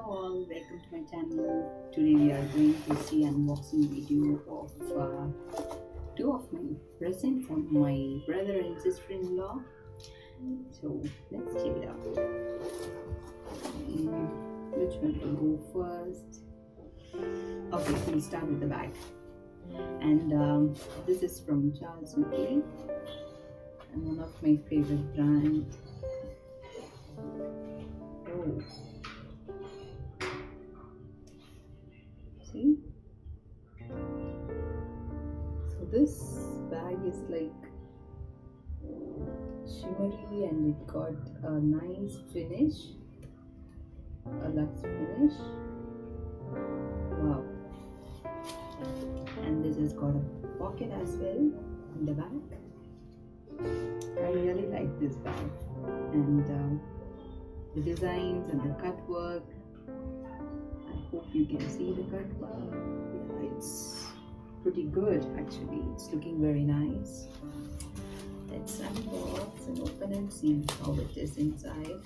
all, welcome to my channel. Today we are going to see unboxing video of two of my presents from my brother and sister-in-law. So let's check it out. Which one to go first? Okay, we'll start with the bag. And this is from Charles UK and one of my favorite brands. Oh. See? So this bag is like shimmery and it got a nice finish, a luxe finish. Wow. And this has got a pocket as well in the back. I really like this bag, and the designs and the cut work. I hope you can see the cut work. Yeah, it's pretty good actually. It's looking very nice. Let's unbox and open and see how it is inside.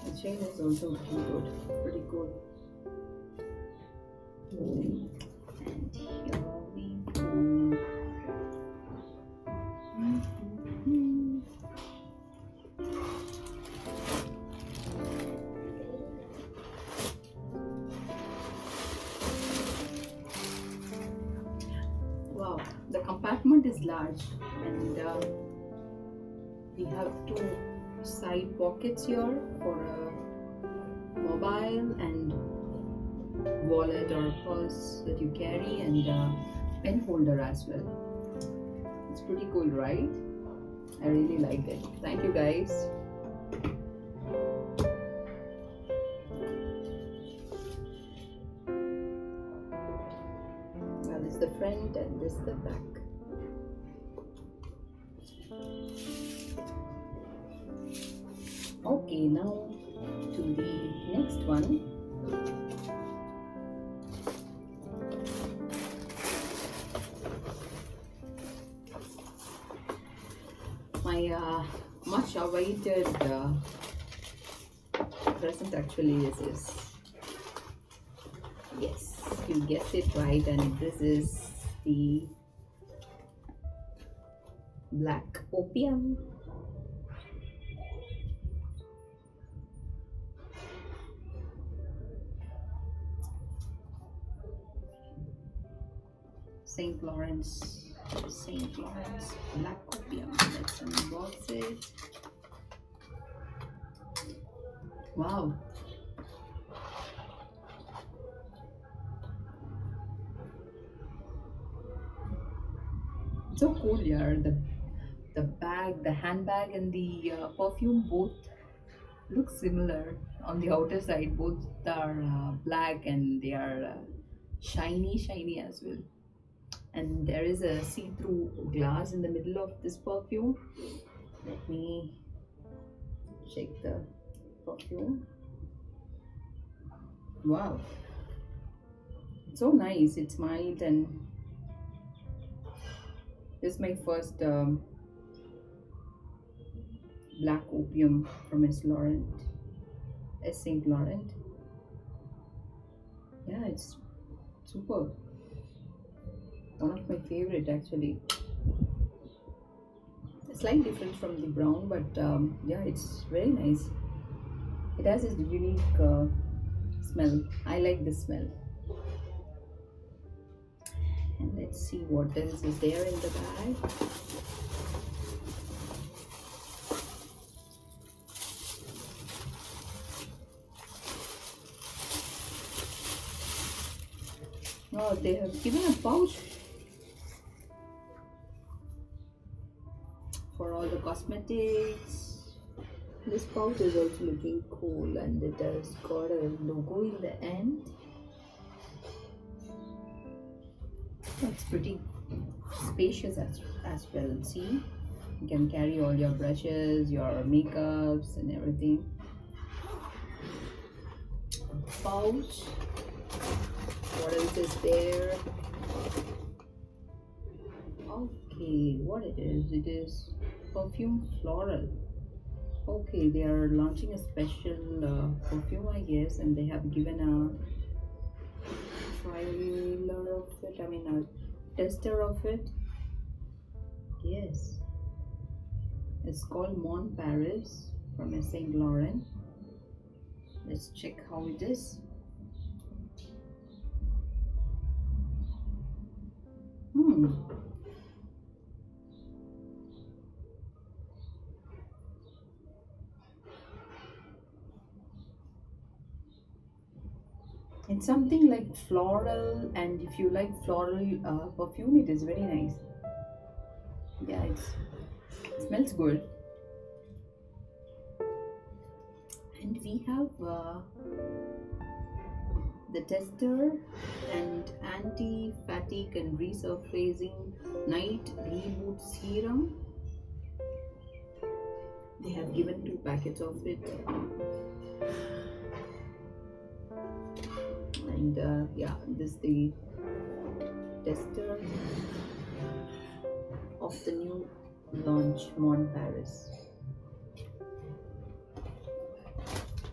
The chain is also pretty good. And here we go. Wow, the compartment is large, and we have two side pockets here for a mobile and wallet or purse that you carry, and pen holder as well. It's pretty cool, right? I really like it. Thank you guys. Now this is the front and this is the back. Okay, now to the next one. My much awaited present actually is this. Yes, you guessed it right, and this is the black opium. St. Lawrence black opium. Let's unbox it. Wow. So cool, yeah. The bag, the handbag, and the perfume both look similar on the outer side. Both are black and they are shiny as well. And there is a see-through glass in the middle of this perfume. Let me check the perfume. Wow, it's so nice. It's mild, and this is my first black opium from St. Laurent. Yeah, it's superb. One of my favorite actually. It's slightly different from the brown, but yeah, it's very nice. It has this unique smell. I like the smell. And let's see what else is there in the bag. Oh, they have given a pouch for all the cosmetics. This pouch is also looking cool, and it has got a logo in the end. It's pretty spacious as well. See, you can carry all your brushes, your makeups and everything. Pouch. What else is there. Okay, what it is perfume floral. Okay, they are launching a special perfume, I guess, and they have given a trailer of it. I mean, a tester of it. Yes, it's called Mon Paris from Saint Laurent. Let's check how it is. Hmm. It's something like floral, and if you like floral perfume, it is very nice. Yeah, it smells good. And we have the tester and anti-fatigue and resurfacing night reboot serum. They have given 2 packets of it. And yeah, this is the tester of the new launch Mon Paris.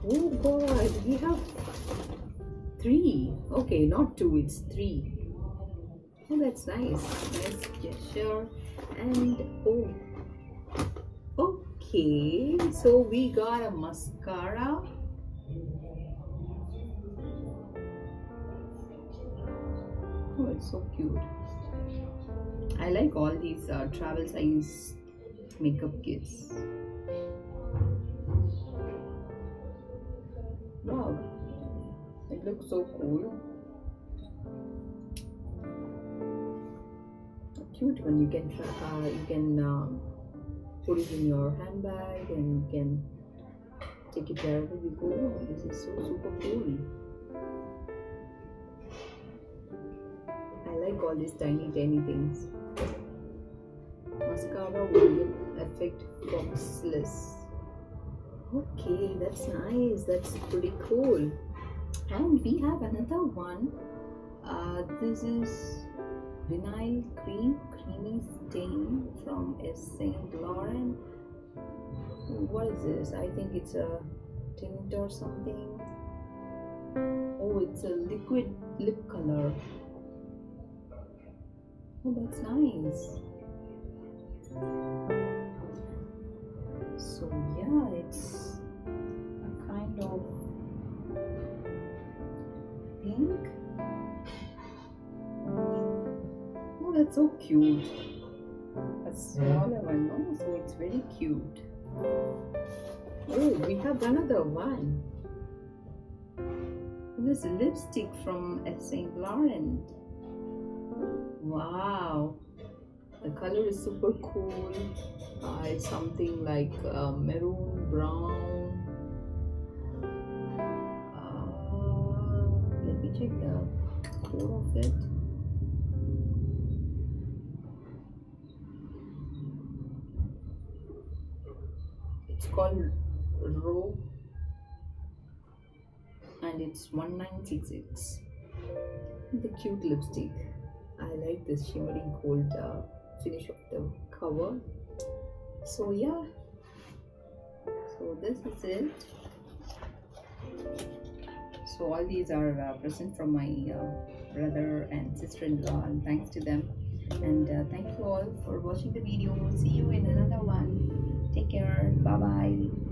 Oh god, we have 3. Okay, not 2, it's 3. Oh, that's nice. Nice gesture. And oh, okay, so we got a mascara. Oh, it's so cute. I like all these travel size makeup kits. Wow, it looks so cool. Cute when you can put it in your handbag and you can take it wherever you go. This is so super cool. I like all these tiny things. Mascara volume effect boxless. Okay, that's nice. That's pretty cool. And we have another one. This is vinyl creamy stain from Saint Laurent. What is this? I think it's a tint or something. Oh, it's a liquid lip color. Oh, that's nice. So yeah, it's a kind of pink. Oh, that's so cute. A smaller one, no? So it's very cute. Oh, we have another one. This lipstick from Saint Laurent. Wow, the color is super cool. It's something like maroon brown. Let me check the code of it. It's called Row and it's 1966. The cute lipstick. I like this shimmering gold finish of the cover. So yeah, so this is it. So all these are present from my brother and sister-in-law, and thanks to them. And thank you all for watching the video. See you in another one. Take care. Bye bye.